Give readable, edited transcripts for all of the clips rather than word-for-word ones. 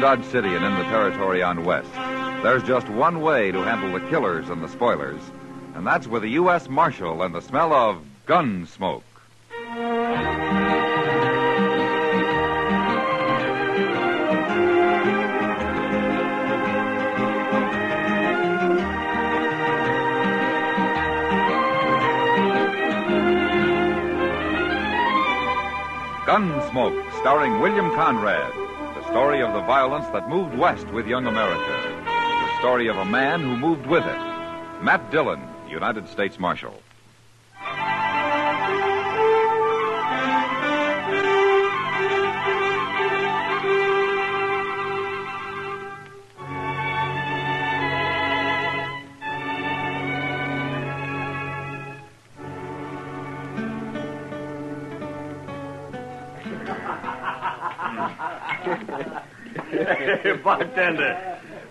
Dodge City and in the territory on West, there's just one way to handle the killers and the spoilers, and that's with a U.S. Marshal and the smell of Gunsmoke. Gunsmoke, starring William Conrad. The story of the violence that moved west with young America. The story of a man who moved with it. Matt Dillon, United States Marshal.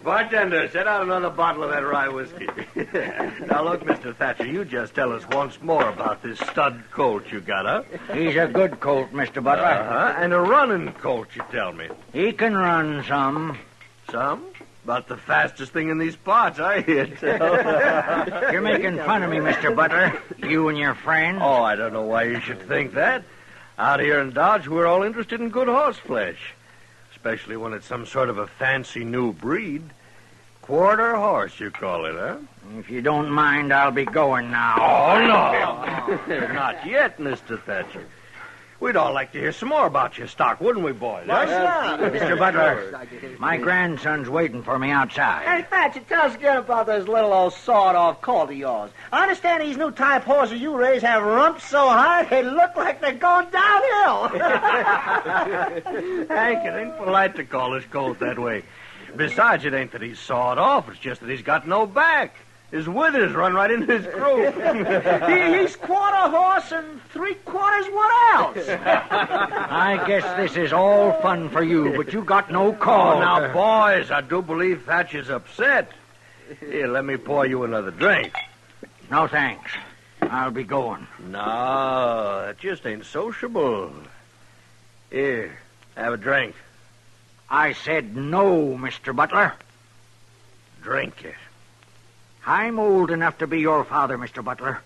Bartender, set out another bottle of that rye whiskey. Now, look, Mr. Thatcher, you just tell us once more about this stud colt you got, huh? He's a good colt, Mr. Butler. And a running colt, you tell me. He can run some. Some? About the fastest thing in these parts, I hear tell. You're making fun of me, Mr. Butler. You and your friends. Oh, I don't know why you should think that. Out here in Dodge, we're all interested in good horse flesh. Especially when it's some sort of a fancy new breed. Quarter horse, you call it, huh? If you don't mind, I'll be going now. Oh, no. Not yet, Mr. Thatcher. We'd all like to hear some more about your stock, wouldn't we, boys? Mr. Butler, my grandson's waiting for me outside. Hey, Thatcher, tell us again about this little old sawed-off colt of yours. I understand these new type horses you raise have rumps so high they look like they're going downhill. Hank, it ain't polite to call this colt that way. Besides, it ain't that he's sawed off. It's just that he's got no back. His withers run right into his croup. He's quarter horse and three-quarters what else? I guess this is all fun for you, but you got no call. Oh, now, boys, I do believe Thatcher's upset. Here, let me pour you another drink. No, thanks. I'll be going. No, that just ain't sociable. Here, have a drink. I said no, Mr. Butler. Drink it. I'm old enough to be your father, Mr. Butler,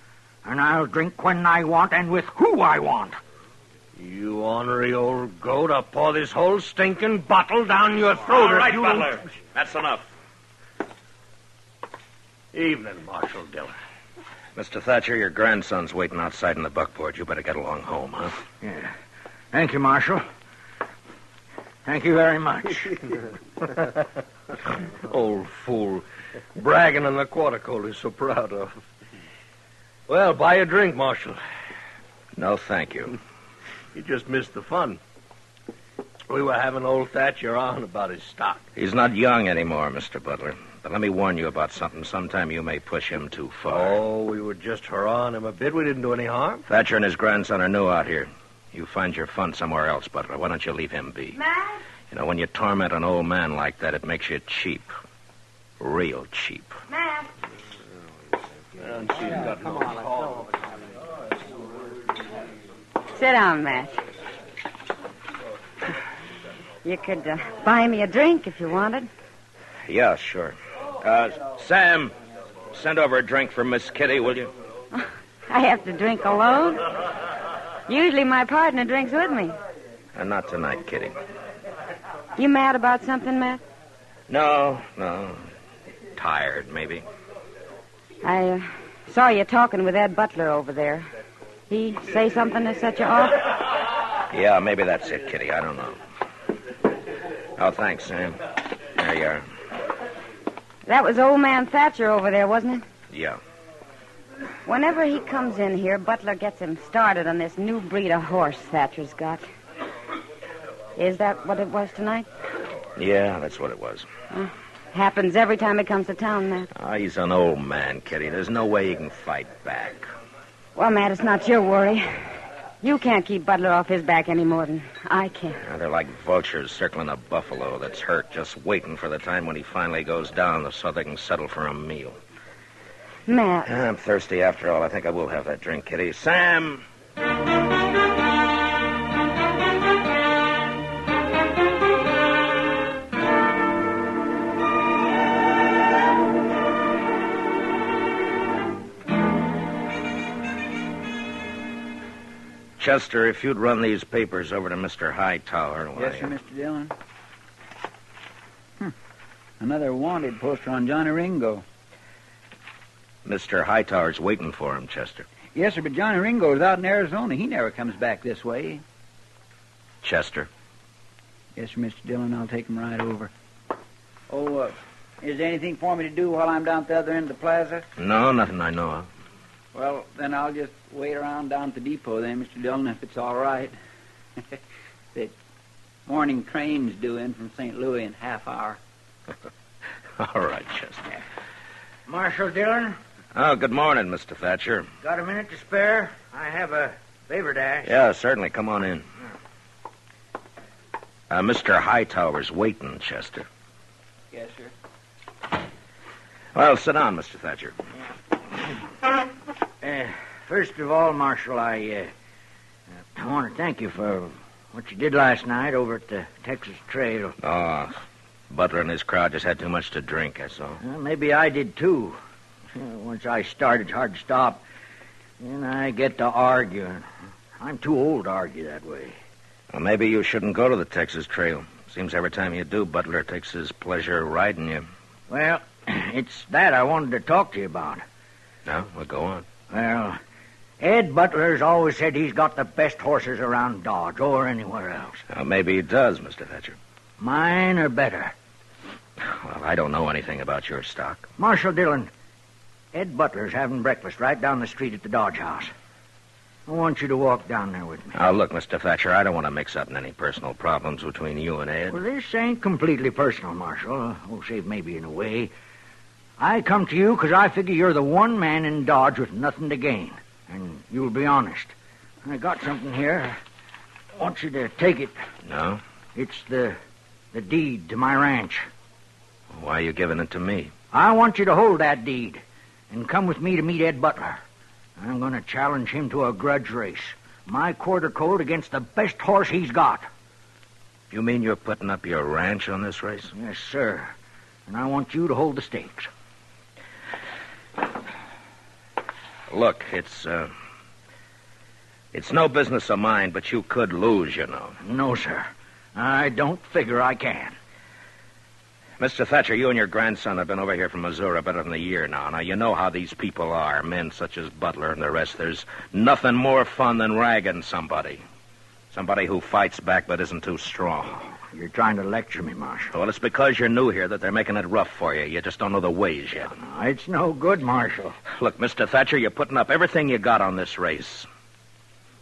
and I'll drink when I want and with who I want. You ornery old goat, I'll pour this whole stinking bottle down your throat. All right, Butler. That's enough. Evening, Marshal Dillon. Mr. Thatcher, your grandson's waiting outside in the buckboard. You better get along home, huh? Yeah. Thank you, Marshal. Thank you very much. Old fool. Bragging on the quarter colt he's so proud of. Well, buy a drink, Marshal. No, thank you. You just missed the fun. We were having old Thatcher on about his stock. He's not young anymore, Mr. Butler. But let me warn you about something. Sometime you may push him too far. Oh, we were just hurrahing him a bit. We didn't do any harm. Thatcher and his grandson are new out here. You find your fun somewhere else, Butler. Why don't you leave him be? Matt? You know, when you torment an old man like that, it makes you cheap. Real cheap. Matt? Sit down, Matt. You could buy me a drink if you wanted. Yeah, sure. Sam, send over a drink for Miss Kitty, will you? I have to drink alone. Usually my partner drinks with me. Not tonight, Kitty. You mad about something, Matt? No. Tired, maybe. I saw you talking with Ed Butler over there. He say something to set you off? Yeah, maybe that's it, Kitty. I don't know. Oh, thanks, Sam. There you are. That was old man Thatcher over there, wasn't it? Yeah. Whenever he comes in here, Butler gets him started on this new breed of horse Thatcher's got. Is that what it was tonight? Yeah, that's what it was. Happens every time he comes to town, Matt. He's an old man, Kitty. There's no way he can fight back. Well, Matt, it's not your worry. You can't keep Butler off his back any more than I can. They're like vultures circling a buffalo that's hurt, just waiting for the time when he finally goes down so they can settle for a meal. Matt. I'm thirsty after all. I think I will have that drink, Kitty. Sam! Chester, if you'd run these papers over to Mr. Hightower. Yes, sir, Mr. Dillon. Another wanted poster on Johnny Ringo. Mr. Hightower's waiting for him, Chester. Yes, sir, but Johnny Ringo's out in Arizona. He never comes back this way. Chester. Yes, sir, Mr. Dillon. I'll take him right over. Oh, is there anything for me to do while I'm down at the other end of the plaza? No, nothing I know of. Well, then I'll just wait around down at the depot then, Mr. Dillon, if it's all right. The morning train's due in from St. Louis in half hour. All right, Chester. Marshal Dillon, Oh, good morning, Mr. Thatcher. got a minute to spare? I have a favor to ask. Yeah, certainly. Come on in. Mr. Hightower's waiting, Chester. Yes, sir. Well, sit down, Mr. Thatcher. First of all, Marshal, I want to thank you for what you did last night over at the Texas Trail. Oh, Butler and his crowd just had too much to drink, that's all. Well, maybe I did, too. Once I start, it's hard to stop. Then I get to arguing. I'm too old to argue that way. Well, maybe you shouldn't go to the Texas Trail. Seems every time you do, Butler takes his pleasure riding you. Well, it's that I wanted to talk to you about. No? Well, go on. Well, Ed Butler's always said he's got the best horses around Dodge or anywhere else. Well, maybe he does, Mr. Thatcher. Mine are better. Well, I don't know anything about your stock. Marshal Dillon, Ed Butler's having breakfast right down the street at the Dodge House. I want you to walk down there with me. Now, look, Mr. Thatcher, I don't want to mix up in any personal problems between you and Ed. Well, this ain't completely personal, Marshal. Oh, save maybe in a way. I come to you because I figure you're the one man in Dodge with nothing to gain. And you'll be honest. I got something here. I want you to take it. No? It's the deed to my ranch. Why are you giving it to me? I want you to hold that deed and come with me to meet Ed Butler. I'm going to challenge him to a grudge race. My quarter colt against the best horse he's got. You mean you're putting up your ranch on this race? Yes, sir. And I want you to hold the stakes. Look, it's no business of mine, but you could lose, you know. No, sir. I don't figure I can. Mr. Thatcher, you and your grandson have been over here from Missouri better than a year now. Now, you know how these people are, men such as Butler and the rest. There's nothing more fun than ragging somebody. Somebody who fights back but isn't too strong. You're trying to lecture me, Marshal. Well, it's because you're new here that they're making it rough for you. You just don't know the ways yet. It's no good, Marshal. Look, Mr. Thatcher, you're putting up everything you got on this race.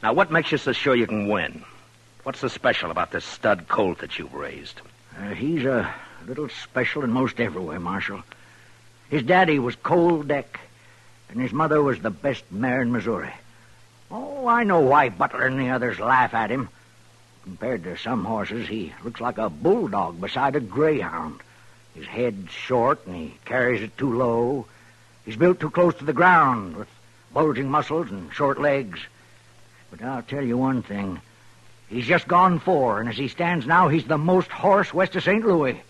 Now, what makes you so sure you can win? What's so special about this stud colt that you've raised? He's a little special in most every way, Marshal. His daddy was Cold Deck, and his mother was the best mare in Missouri. Oh, I know why Butler and the others laugh at him. Compared to some horses, he looks like a bulldog beside a greyhound. His head's short, and he carries it too low. He's built too close to the ground, with bulging muscles and short legs. But I'll tell you one thing. He's just gone 4, and as he stands now, he's the most horse west of St. Louis.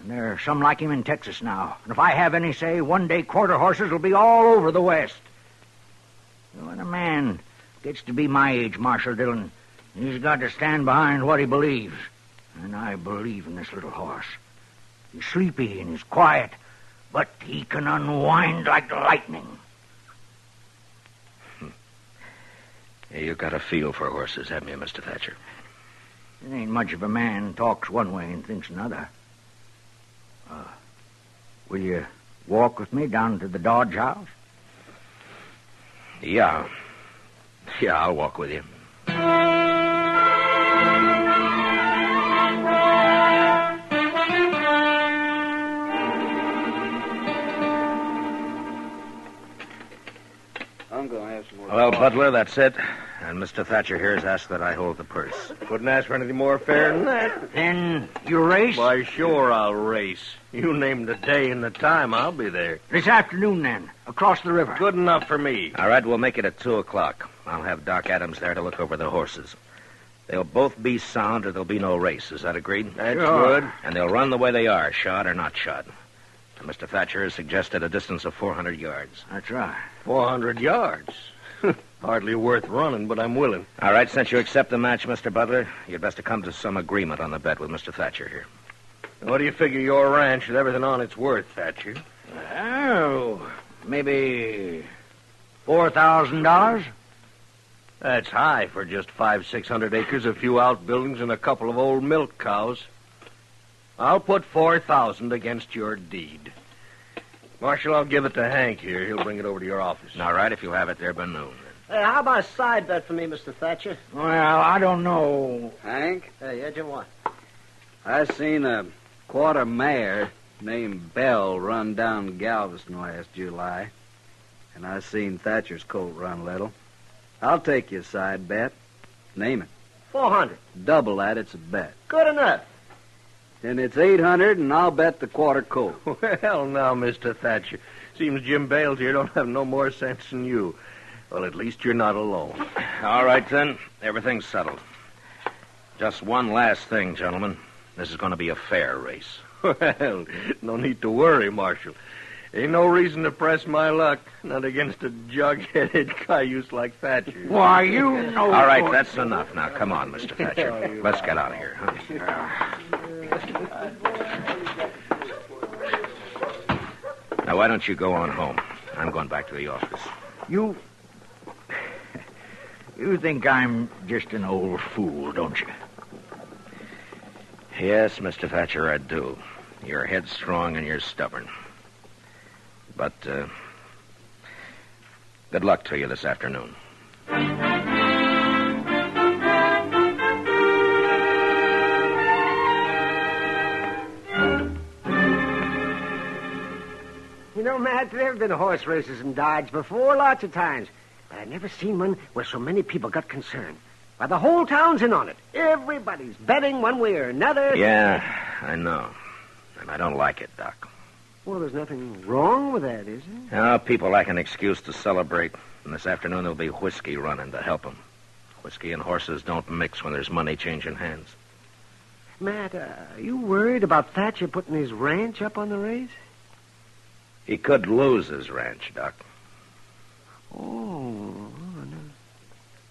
And there are some like him in Texas now. And if I have any say, one day quarter horses will be all over the West. When a man gets to be my age, Marshal Dillon, he's got to stand behind what he believes. And I believe in this little horse. He's sleepy and he's quiet, but he can unwind like lightning. Yeah, you got a feel for horses, haven't you, Mr. Thatcher? It ain't much of a man talks one way and thinks another. Will you walk with me down to the Dodge House? Yeah. Yeah, I'll walk with you. I'm going to have some more. Well, Butler, that's it. And Mr. Thatcher here has asked that I hold the purse. Couldn't ask for anything more fair than that. Then you race? Why, sure I'll race. You name the day and the time, I'll be there. This afternoon, then, across the river. Good enough for me. All right, we'll make it at 2 o'clock. I'll have Doc Adams there to look over the horses. They'll both be sound or there'll be no race. Is that agreed? That's Sure. good. And they'll run the way they are, shod or not shod. And Mr. Thatcher has suggested a distance of 400 yards. That's right. 400 yards. Hardly worth running, but I'm willing. All right, since you accept the match, Mr. Butler, you'd best to come to some agreement on the bet with Mr. Thatcher here. What do you figure your ranch with everything on it's worth, Thatcher? Oh, maybe $4,000? That's high for just 500-600 acres, a few outbuildings, and a couple of old milk cows. I'll put 4,000 against your deed. Marshal, I'll give it to Hank here. He'll bring it over to your office. All right, if you'll have it there by noon. Hey, how about a side bet for me, Mr. Thatcher? Well, I don't know. Hank, Hey, yeah, Jim, what? I seen a quarter mare named Belle run down Galveston last July. And I seen Thatcher's colt run little. I'll take your side bet. Name it. 400. Double that, it's a bet. Good enough. Then it's 800, and I'll bet the quarter colt. Well, now, Mr. Thatcher. Seems Jim Bales here don't have no more sense than you. Well, at least you're not alone. All right, then. Everything's settled. Just one last thing, gentlemen. This is going to be a fair race. Well, no need to worry, Marshal. Ain't no reason to press my luck. Not against a jug-headed cayuse like Thatcher. Why, you know... All right, that's enough. Now, come on, Mr. Thatcher. Let's get out of here, huh? Now, why don't you go on home? I'm going back to the office. You think I'm just an old fool, don't you? Yes, Mr. Thatcher, I do. You're headstrong and you're stubborn. But, good luck to you this afternoon. You know, Matt, there have been horse races in Dodge before, lots of times. But I've never seen one where so many people got concerned. Why, the whole town's in on it. Everybody's betting one way or another. Yeah, I know. And I don't like it, Doc. Well, there's nothing wrong with that, is there? Now, people lack an excuse to celebrate. And this afternoon there'll be whiskey running to help them. Whiskey and horses don't mix when there's money changing hands. Matt, are you worried about Thatcher putting his ranch up on the race? He could lose his ranch, Doc. Oh, no.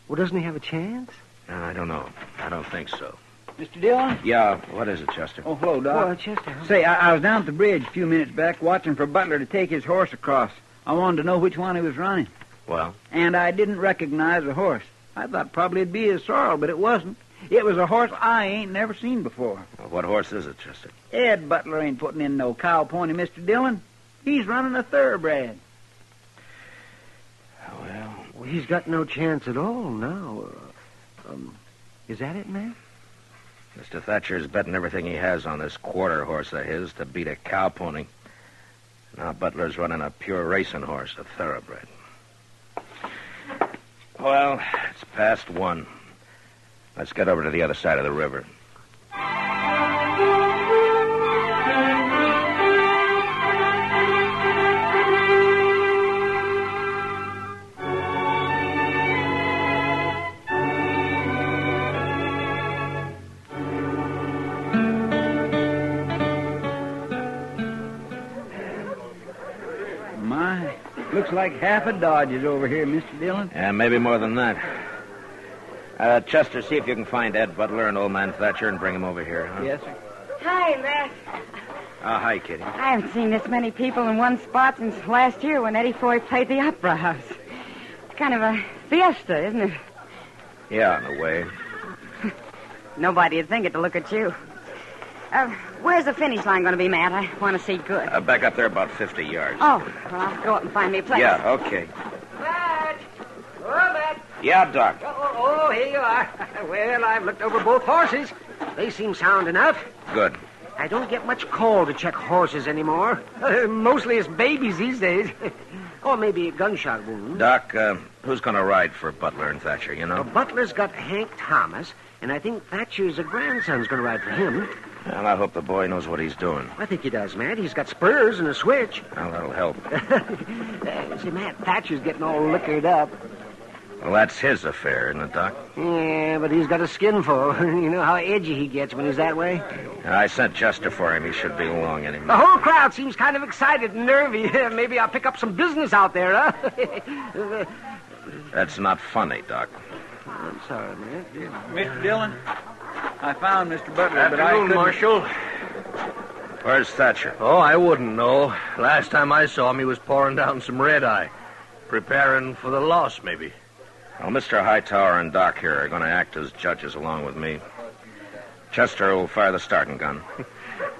Well, doesn't he have a chance? I don't know. I don't think so. Mr. Dillon? Yeah, what is it, Chester? Oh, hello, Doc. Well, Chester, huh? Say, I was down at the bridge a few minutes back watching for Butler to take his horse across. I wanted to know which one he was running. Well? And I didn't recognize the horse. I thought probably it'd be his sorrel, but it wasn't. It was a horse I ain't never seen before. Well, what horse is it, Chester? Ed Butler ain't putting in no cow pony, Mr. Dillon. He's running a thoroughbred. Well, he's got no chance at all now. Is that it, man? Mr. Thatcher's betting everything he has on this quarter horse of his to beat a cow pony. Now Butler's running a pure racing horse, a thoroughbred. Well, it's past 1. Let's get over to the other side of the river. Looks like half a Dodge is over here, Mr. Dillon. Yeah, maybe more than that. Chester, see if you can find Ed Butler and old man Thatcher and bring him over here, huh? Yes, sir. Hi, Matt. Hi, Kitty. I haven't seen this many people in one spot since last year when Eddie Foy played the Opera House. It's kind of a fiesta, isn't it? Yeah, in a way. Nobody'd think it to look at you. Where's the finish line going to be, Matt? I want to see good. Back up there about 50 yards. Oh, well, I'll go up and find me a place. Yeah, okay. Matt! Oh, Matt! Yeah, Doc. Oh, here you are. Well, I've looked over both horses. They seem sound enough. Good. I don't get much call to check horses anymore. Mostly it's babies these days. Or maybe a gunshot wound. Doc, who's going to ride for Butler and Thatcher, you know? Well, Butler's got Hank Thomas, and I think Thatcher's grandson's going to ride for him. Well, I hope the boy knows what he's doing. I think he does, Matt. He's got spurs and a switch. Well, that'll help. See, Matt, Thatcher's getting all liquored up. Well, that's his affair, isn't it, Doc? Yeah, but he's got a skin full. You know how edgy he gets when he's that way? I sent Chester for him. He should be along any minute. The whole crowd seems kind of excited and nervy. Maybe I'll pick up some business out there, huh? That's not funny, Doc. I'm sorry, Matt. Mr. Dillon, I found Mr. Butler, but I Afternoon, couldn't... Marshal. Where's Thatcher? Oh, I wouldn't know. Last time I saw him, he was pouring down some red-eye. Preparing for the loss, maybe. Well, Mr. Hightower and Doc here are going to act as judges along with me. Chester will fire the starting gun.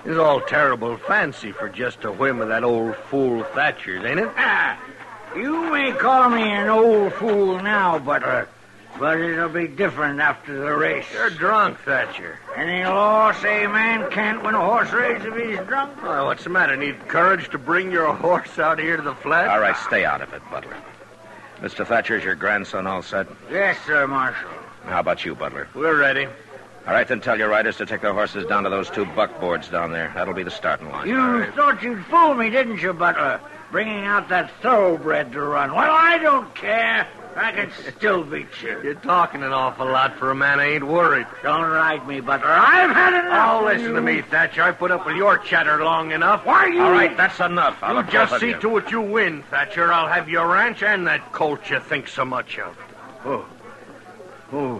It's all terrible fancy for just a whim of that old fool Thatcher's, ain't it? You may call me an old fool now, Butler, but it'll be different after the race. You're drunk, Thatcher. Any law say a man can't win a horse race if he's drunk? Oh, what's the matter? Need courage to bring your horse out here to the flat? All right, stay out of it, Butler. Mr. Thatcher's your grandson all set? Yes, sir, Marshal. How about you, Butler? We're ready. All right, then tell your riders to take their horses down to those 2 buckboards down there. That'll be the starting line. You thought you'd fool me, didn't you, Butler? Bringing out that thoroughbred to run. Well, I don't care. I can still beat you. You're talking an awful lot for a man who ain't worried. Don't ride me, Butler. I've had enough. Oh, listen to me, Thatcher. I put up with your chatter long enough. Why you... All right, that's enough. I'll You have just both of see you. to it you win, Thatcher. I'll have your ranch and that colt you think so much of. Oh.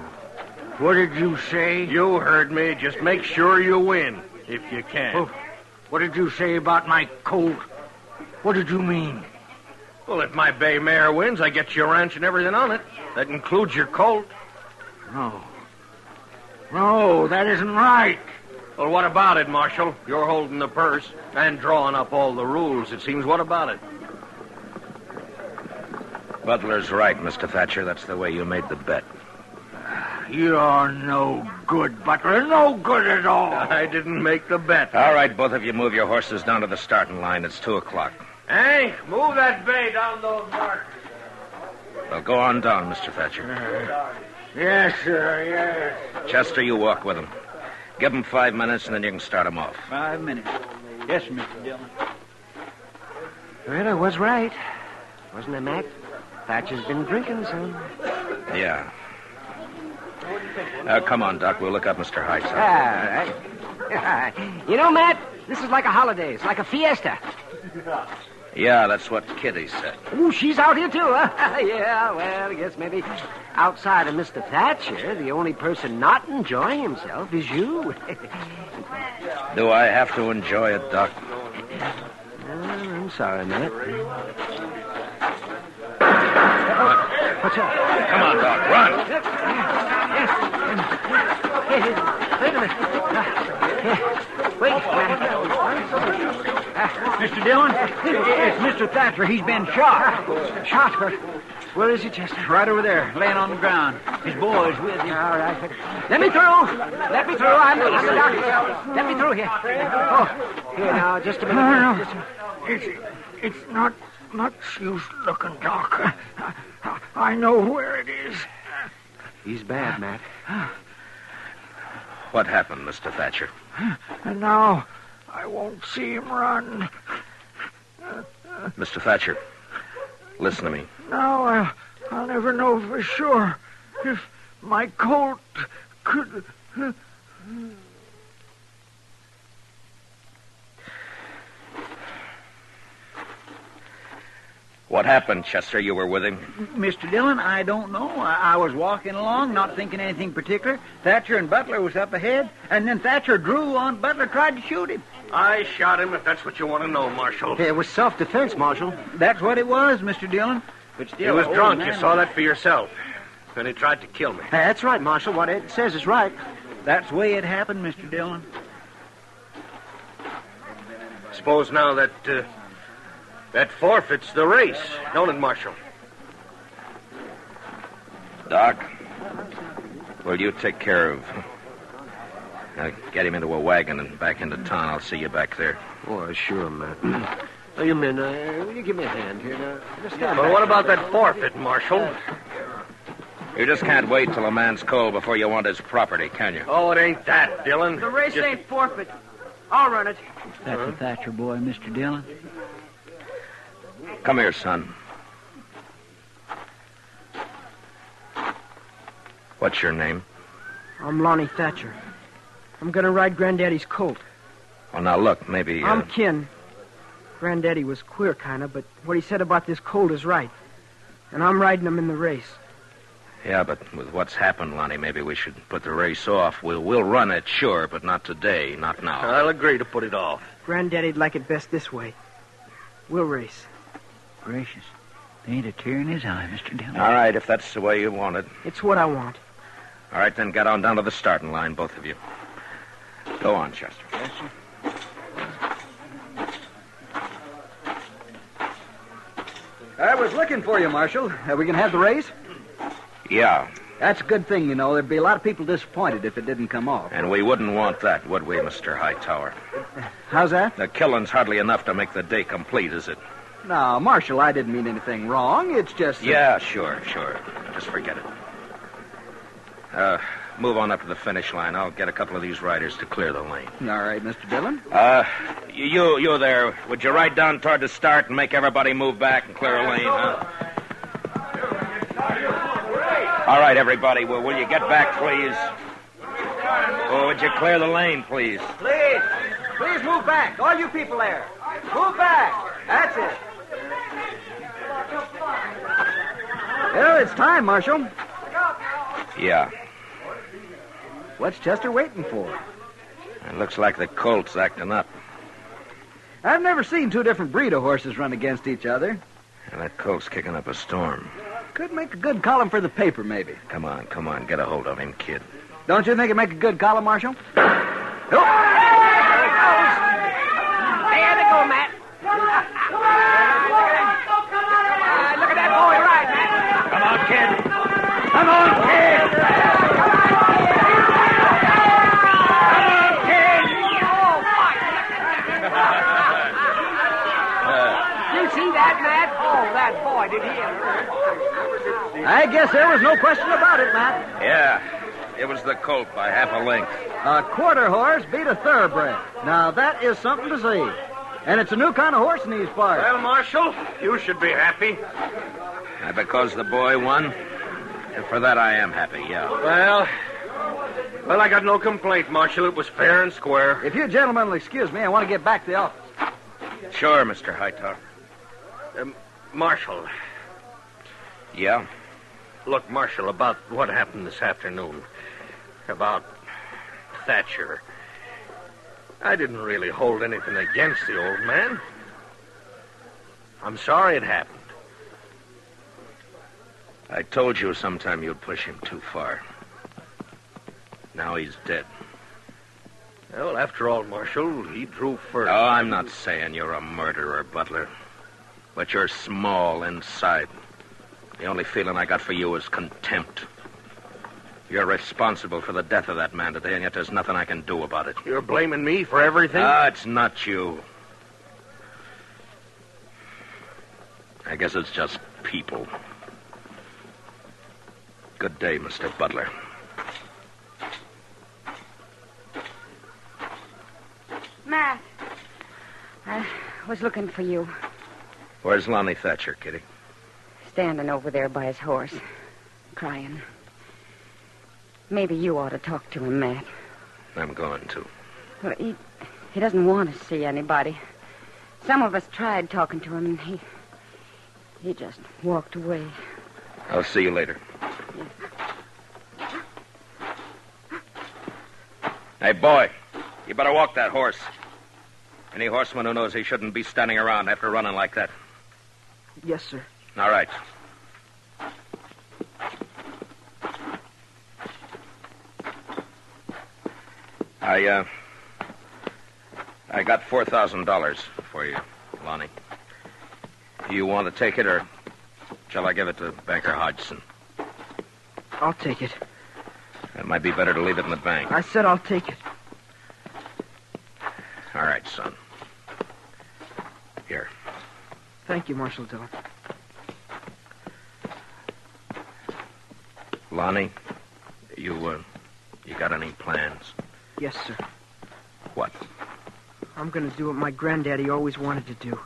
What did you say? You heard me. Just make sure you win, if you can. Oh, what did you say about my colt? What did you mean? Well, if my bay mare wins, I get your ranch and everything on it. That includes your colt. No, that isn't right. Well, what about it, Marshal? You're holding the purse and drawing up all the rules, it seems. What about it? Butler's right, Mr. Thatcher. That's the way you made the bet. You're no good, Butler. No good at all. I didn't make the bet. All right, both of you move your horses down to the starting line. It's 2:00. Hank, move that bay down those markers. Well, go on down, Mr. Thatcher. Yes, sir, yes. Chester, you walk with him. Give him 5 minutes, and then you can start him off. 5 minutes. Yes, Mr. Dillon. Well, I was right. Wasn't I, Mac? Thatcher's been drinking some. Yeah. Come on, Doc. We'll look up Mr. Hightower. All right. You know, Matt, this is like a holiday. It's like a fiesta. Yeah, that's what Kitty said. Ooh, she's out here, too, huh? Yeah, well, I guess maybe outside of Mr. Thatcher, the only person not enjoying himself is you. Do I have to enjoy it, Doc? I'm sorry, Matt. What's up? Come on, Doc. Run. Wait a minute. Wait, Mr. Dillon, it's Mr. Thatcher. He's been shot. Shot? Where is he, Chester? Right over there, laying on the ground. His boy's with him. All right. Let me through. Let me through. I'm the doctor. Let me through here. Oh, here now, just a minute. No. It's not much use looking, Doc. I know where it is. He's bad, Matt. What happened, Mr. Thatcher? And now I won't see him run. Mr. Thatcher, listen to me. Now I'll never know for sure if my colt could... What happened, Chester? You were with him? Mr. Dillon, I don't know. I was walking along, not thinking anything particular. Thatcher and Butler was up ahead, and then Thatcher drew on Butler, tried to shoot him. I shot him, if that's what you want to know, Marshal. It was self-defense, Marshal. That's what it was, Mr. Dillon. But still, He was the old drunk. man You saw that for yourself. And he tried to kill me. That's right, Marshal. What Ed says is right. That's the way it happened, Mr. Dillon. Suppose now that forfeits the race, don't it, Marshal? Doc, will you take care of... get him into a wagon and back into town. I'll see you back there. Oh, sure, Matt. Oh, you men, will you give me a hand here now? Just stand Well, back. what about that forfeit, Marshal? You just can't wait till a man's cold before you want his property, can you? Oh, it ain't that, Dillon. The race Just- ain't forfeit. I'll run it. That's a Thatcher boy, Mr. Dillon. Come here, son. What's your name? I'm Lonnie Thatcher. I'm going to ride Granddaddy's colt. Well, now, look, maybe... I'm Ken. Granddaddy was queer, kind of, but what he said about this colt is right. And I'm riding them in the race. Yeah, but with what's happened, Lonnie, maybe we should put the race off. We'll run it, sure, but not today, not now. I'll agree to put it off. Granddaddy'd like it best this way. We'll race. Gracious. There ain't a tear in his eye, Mr. Dillon. All right, if that's the way you want it. It's what I want. All right, then get on down to the starting line, both of you. Go on, Chester. Yes, sir. I was looking for you, Marshal. Are we going to have the race? Yeah, That's a good thing, you know. There'd be a lot of people disappointed if it didn't come off. and we wouldn't want that, would we, Mr. Hightower? How's that? The killing's hardly enough to make the day complete, is it? No, Marshal, I didn't mean anything wrong. It's just... Yeah, sure. Just forget it. Move on up to the finish line. I'll get a couple of these riders to clear the lane. All right, Mr. Dillon. You there, would you ride down toward the start and make everybody move back and clear a lane, huh? All right, everybody, will you get back, please? Or would you clear the lane, please? Please. Please move back. All you people there. Move back. That's it. Well, it's time, Marshal. Yeah. What's Chester waiting for? It looks like the colt's acting up. I've never seen two different breed of horses run against each other. And that colt's kicking up a storm. Could make a good column for the paper, maybe. Come on. Get a hold of him, kid. Don't you think it'd make a good column, Marshal? There they go, Matt. Look at that boy ride, Matt. Come on, kid. Come on, kid. You see that, Matt? Oh, that boy, did he ever. I guess there was no question about it, Matt. Yeah, it was the colt by half a length. A quarter horse beat a thoroughbred. Now, that is something to see. And it's a new kind of horse in these parts. Well, Marshal, you should be happy. Because the boy won? And for that I am happy, yeah. Well, I got no complaint, Marshal. It was fair and square. If you gentlemen will excuse me, I want to get back to the office. Sure, Mr. Hightower. Marshal. Yeah? Look, Marshal, about what happened this afternoon. About Thatcher. I didn't really hold anything against the old man. I'm sorry it happened. I told you sometime you'd push him too far. Now he's dead. Well, after all, Marshal, he drew first. Oh, I'm not saying you're a murderer, Butler. But you're small inside. The only feeling I got for you is contempt. You're responsible for the death of that man today, and yet there's nothing I can do about it. You're blaming me for everything? It's not you. I guess it's just people. Good day, Mr. Butler. Matt, I was looking for you. Where's Lonnie Thatcher, Kitty? Standing over there by his horse, crying. Maybe you ought to talk to him, Matt. I'm going to. Well, he doesn't want to see anybody. Some of us tried talking to him, and he just walked away. I'll see you later. Hey, boy, you better walk that horse. Any horseman who knows he shouldn't be standing around after running like that. Yes, sir. All right. I got $4,000 for you, Lonnie. You want to take it, or shall I give it to Banker Hodgson? I'll take it. It might be better to leave it in the bank. I said I'll take it. All right, son. Here. Thank you, Marshal Dillon. Lonnie, you got any plans? Yes, sir. What? I'm going to do what my granddaddy always wanted to do.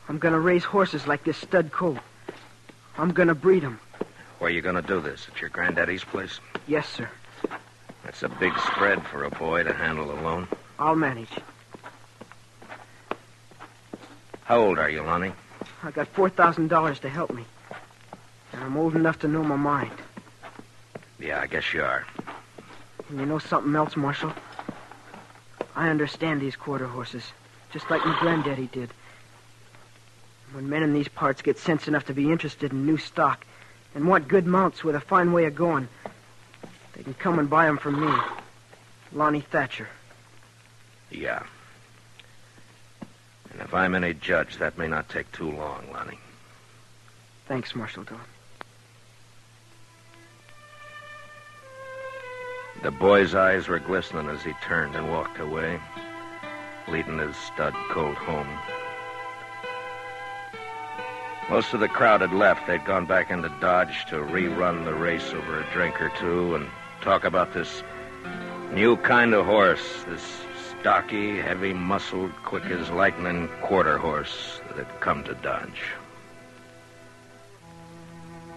I'm going to raise horses like this stud colt. I'm going to breed them. Where are you going to do this? At your granddaddy's place? Yes, sir. That's a big spread for a boy to handle alone. I'll manage. How old are you, Lonnie? I got $4,000 to help me. And I'm old enough to know my mind. Yeah, I guess you are. And you know something else, Marshal? I understand these quarter horses, just like my granddaddy did. When men in these parts get sense enough to be interested in new stock and want good mounts with a fine way of going, they can come and buy them from me, Lonnie Thatcher. Yeah. And if I'm any judge, that may not take too long, Lonnie. Thanks, Marshal Dillon. The boy's eyes were glistening as he turned and walked away, leading his stud colt home. Most of the crowd had left. They'd gone back into Dodge to rerun the race over a drink or two and talk about this new kind of horse, this stocky, heavy-muscled, quick as lightning quarter horse that had come to Dodge.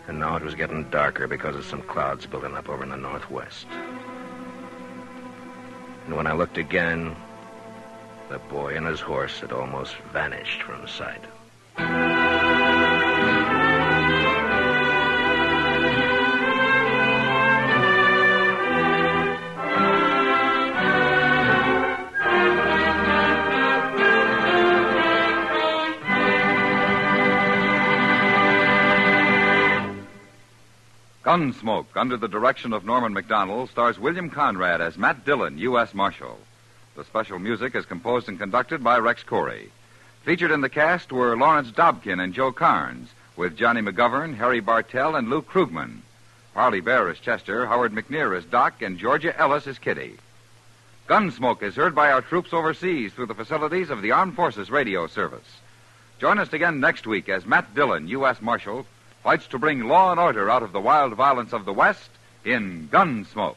And now it was getting darker because of some clouds building up over in the northwest. And when I looked again, the boy and his horse had almost vanished from sight. Gunsmoke, under the direction of Norman MacDonald, stars William Conrad as Matt Dillon, U.S. Marshal. The special music is composed and conducted by Rex Corey. Featured in the cast were Lawrence Dobkin and Joe Carnes, with Johnny McGovern, Harry Bartell, and Luke Krugman. Parley Bear is Chester, Howard McNear is Doc, and Georgia Ellis is Kitty. Gunsmoke is heard by our troops overseas through the facilities of the Armed Forces Radio Service. Join us again next week as Matt Dillon, U.S. Marshal, fights to bring law and order out of the wild violence of the West in Gunsmoke.